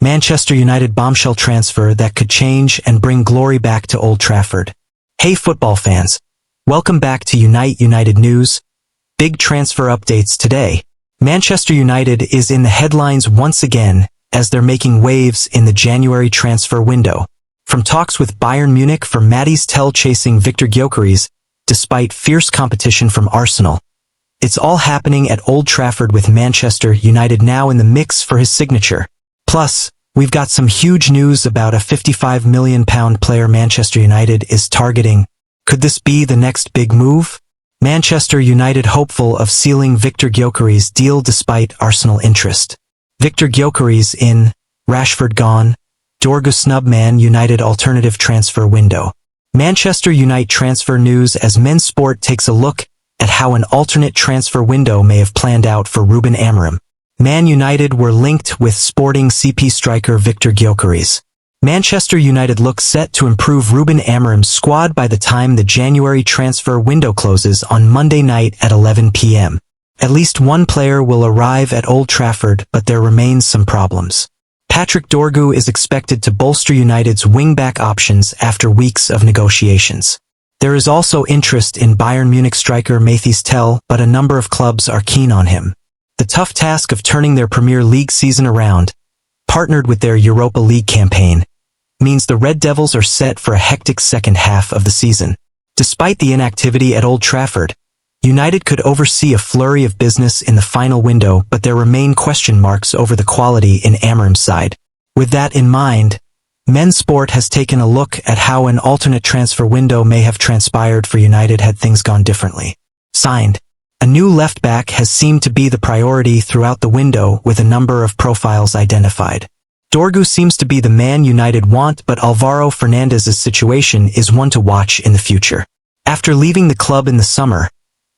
Manchester United bombshell transfer that could change and bring glory back to Old Trafford. Hey football fans, welcome back to United News. Big transfer updates today. Manchester United is in the headlines once again as they're making waves in the January transfer window. From talks with Bayern Munich for manutd chasing Viktor Gyökeres, despite fierce competition from Arsenal. It's all happening at Old Trafford with Manchester United now in the mix for his signature. Plus, we've got some huge news about a £55 million player Manchester United is targeting. Could this be the next big move? Manchester United hopeful of sealing Viktor Gyökeres' deal despite Arsenal interest. Viktor Gyökeres in, Rashford gone, Dorgu snub Man United alternative transfer window. Manchester United transfer news as Men's Sport takes a look at how an alternate transfer window may have planned out for Ruben Amorim. Man United were linked with Sporting CP striker Viktor Gyökeres. Manchester United looks set to improve Ruben Amorim's squad by the time the January transfer window closes on Monday night at 11 p.m. At least one player will arrive at Old Trafford, but there remains some problems. Patrick Dorgu is expected to bolster United's wing-back options after weeks of negotiations. There is also interest in Bayern Munich striker manutd, but a number of clubs are keen on him. The tough task of turning their Premier League season around, partnered with their Europa League campaign, means the Red Devils are set for a hectic second half of the season. Despite the inactivity at Old Trafford, United could oversee a flurry of business in the final window, but there remain question marks over the quality in Amorim's side. With that in mind, Men's Sport has taken a look at how an alternate transfer window may have transpired for United had things gone differently. Signed. A new left-back has seemed to be the priority throughout the window with a number of profiles identified. Dorgu seems to be the man United want, but Alvaro Fernandez's situation is one to watch in the future. After leaving the club in the summer,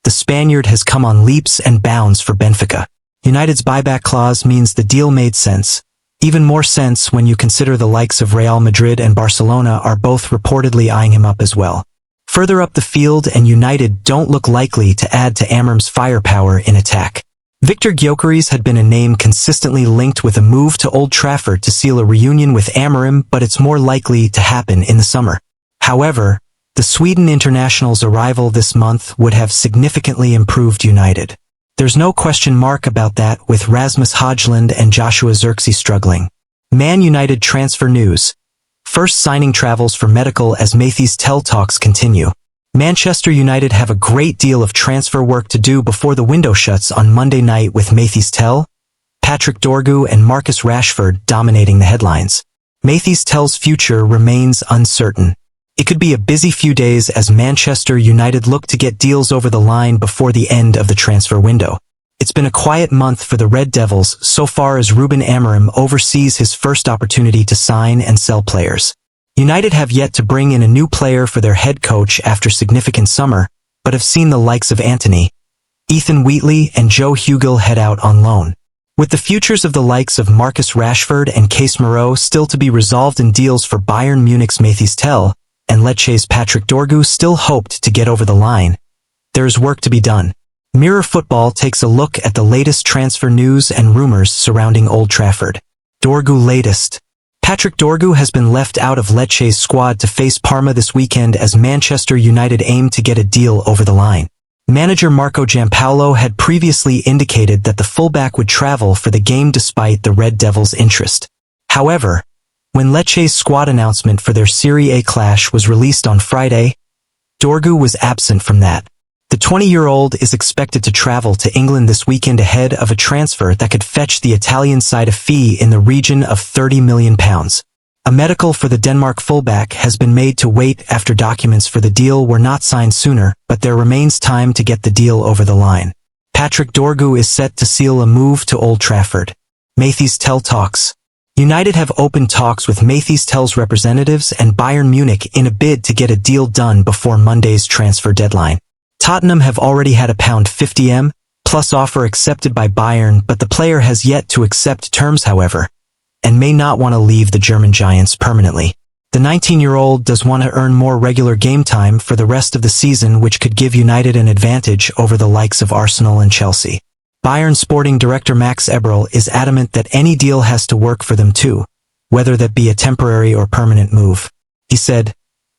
the Spaniard has come on leaps and bounds for Benfica. United's buyback clause means the deal made sense. Even more sense when you consider the likes of Real Madrid and Barcelona are both reportedly eyeing him up as well. Further up the field, and United don't look likely to add to Amorim's firepower in attack. Viktor Gyökeres had been a name consistently linked with a move to Old Trafford to seal a reunion with Amorim, but it's more likely to happen in the summer. However, the Sweden international's arrival this month would have significantly improved United. There's no question mark about that, with Rasmus Højlund and Joshua Zirkzee struggling. Man United transfer news. First signing travels for medical as manutd talks continue. Manchester United have a great deal of transfer work to do before the window shuts on Monday night, with manutd, Patrick Dorgu and Marcus Rashford dominating the headlines. Manutd's future remains uncertain. It could be a busy few days as Manchester United look to get deals over the line before the end of the transfer window. It's been a quiet month for the Red Devils so far as Ruben Amorim oversees his first opportunity to sign and sell players. United have yet to bring in a new player for their head coach after significant summer, but have seen the likes of Anthony, Ethan Wheatley and Joe Hugill head out on loan. With the futures of the likes of Marcus Rashford and Case Moreau still to be resolved in deals for Bayern Munich's manutd, and Lecce's Patrick Dorgu still hoped to get over the line, there is work to be done. Mirror Football takes a look at the latest transfer news and rumors surrounding Old Trafford. Dorgu latest. Patrick Dorgu has been left out of Lecce's squad to face Parma this weekend as Manchester United aim to get a deal over the line. Manager Marco Giampaolo had previously indicated that the fullback would travel for the game despite the Red Devils' interest. However, when Lecce's squad announcement for their Serie A clash was released on Friday, Dorgu was absent from that. The 20-year-old is expected to travel to England this weekend ahead of a transfer that could fetch the Italian side a fee in the region of £30 million. A medical for the Denmark fullback has been made to wait after documents for the deal were not signed sooner, but there remains time to get the deal over the line. Patrick Dorgu is set to seal a move to Old Trafford. manutd talks. United have opened talks with manutd's representatives and Bayern Munich in a bid to get a deal done before Monday's transfer deadline. Tottenham have already had a £50m plus offer accepted by Bayern, but the player has yet to accept terms however, and may not want to leave the German giants permanently. The 19-year-old does want to earn more regular game time for the rest of the season, which could give United an advantage over the likes of Arsenal and Chelsea. Bayern sporting director Max Eberl is adamant that any deal has to work for them too. whether that be a temporary or permanent move. He said,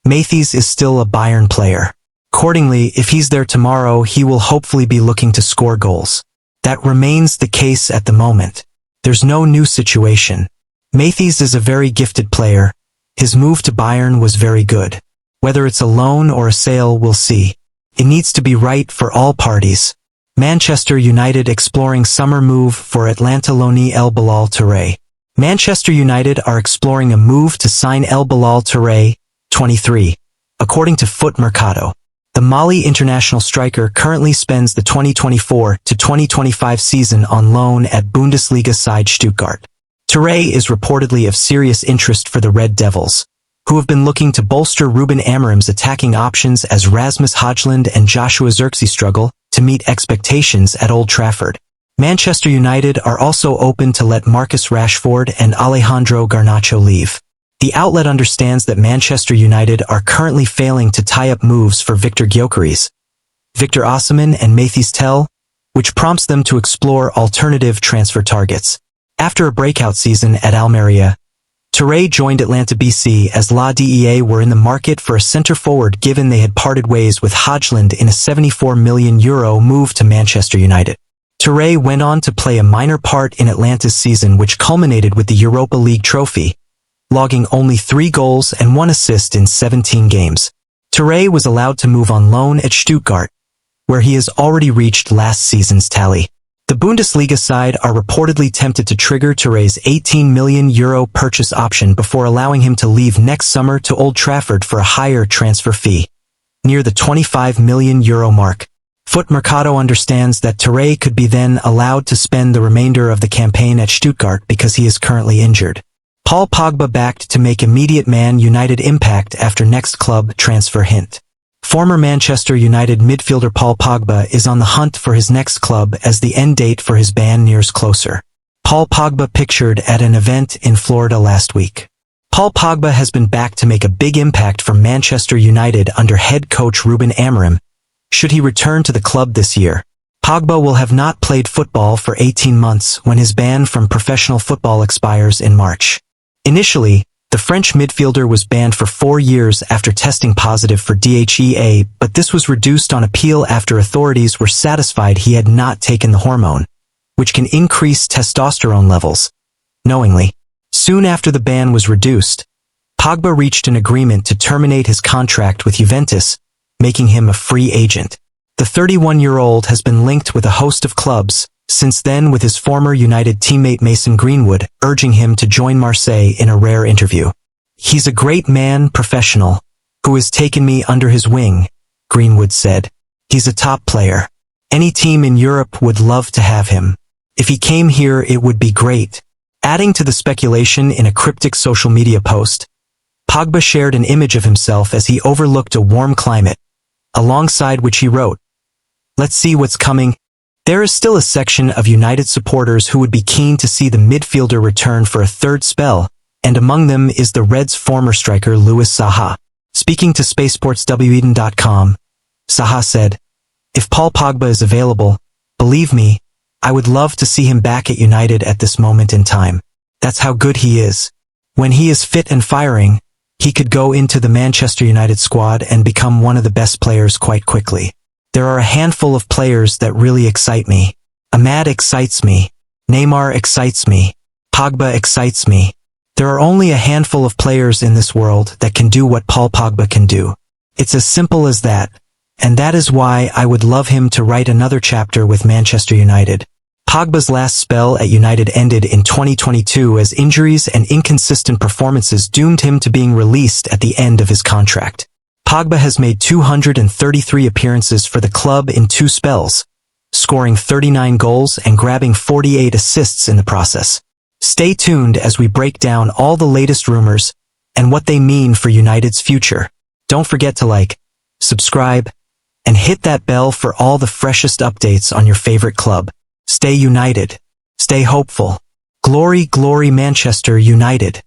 Matthijs is still a Bayern player. Accordingly, if he's there tomorrow, he will hopefully be looking to score goals. That remains the case at the moment. There's no new situation. Matthijs is a very gifted player. His move to Bayern was very good. Whether it's a loan or a sale, we'll see. It needs to be right for all parties. Manchester United exploring summer move for Atlanta loanee El Bilal Touré. Manchester United are exploring a move to sign El Bilal Touré, 23. According to Foot Mercado, the Mali international striker currently spends the 2024 to 2025 season on loan at Bundesliga side Stuttgart. Touré is reportedly of serious interest for the Red Devils, who have been looking to bolster Ruben Amorim's attacking options as Rasmus Højlund and Joshua Zirkzee struggle to meet expectations at Old Trafford. Manchester United are also open to let Marcus Rashford and Alejandro Garnacho leave. The outlet understands that Manchester United are currently failing to tie up moves for Viktor Gyökeres, Victor Osimhen and Matthijs Tel, which prompts them to explore alternative transfer targets. After a breakout season at Almeria, Touré joined Atlanta BC as La Dea were in the market for a centre-forward given they had parted ways with Højlund in a €74 million move to Manchester United. Touré went on to play a minor part in Atlanta's season which culminated with the Europa League trophy, logging only 3 goals and 1 assist in 17 games. Touré was allowed to move on loan at Stuttgart, where he has already reached last season's tally. The Bundesliga side are reportedly tempted to trigger Touré's €18 million purchase option before allowing him to leave next summer to Old Trafford for a higher transfer fee, near the €25 million mark. Foot Mercado understands that Touré could be then allowed to spend the remainder of the campaign at Stuttgart because he is currently injured. Paul Pogba backed to make immediate Man United impact after next club transfer hint. Former Manchester United midfielder Paul Pogba is on the hunt for his next club as the end date for his ban nears closer. Paul Pogba pictured at an event in Florida last week. Paul Pogba has been back to make a big impact for Manchester United under head coach Ruben Amorim, should he return to the club this year. Pogba will have not played football for 18 months when his ban from professional football expires in March. Initially, the French midfielder was banned for 4 years after testing positive for DHEA, but this was reduced on appeal after authorities were satisfied he had not taken the hormone, which can increase testosterone levels, knowingly. Soon after the ban was reduced, Pogba reached an agreement to terminate his contract with Juventus, making him a free agent. The 31-year-old has been linked with a host of clubs, since then with his former United teammate Mason Greenwood urging him to join Marseille in a rare interview. He's a great man, professional, who has taken me under his wing, Greenwood said. He's a top player. Any team in Europe would love to have him. If he came here, it would be great. Adding to the speculation in a cryptic social media post, Pogba shared an image of himself as he overlooked a warm climate, alongside which he wrote, "Let's see what's coming." There is still a section of United supporters who would be keen to see the midfielder return for a third spell, and among them is the Reds' former striker Louis Saha. Speaking to SpaceSportsWeden.com, Saha said, "If Paul Pogba is available, believe me, I would love to see him back at United at this moment in time. That's how good he is. When he is fit and firing, he could go into the Manchester United squad and become one of the best players quite quickly. There are a handful of players that really excite me. Ahmad excites me. Neymar excites me. Pogba excites me. There are only a handful of players in this world that can do what Paul Pogba can do. It's as simple as that, and that is why I would love him to write another chapter with Manchester United." Pogba's last spell at United ended in 2022 as injuries and inconsistent performances doomed him to being released at the end of his contract. Pogba has made 233 appearances for the club in 2 spells, scoring 39 goals and grabbing 48 assists in the process. Stay tuned as we break down all the latest rumors and what they mean for United's future. Don't forget to like, subscribe, and hit that bell for all the freshest updates on your favorite club. Stay united. Stay hopeful. Glory, glory Manchester United.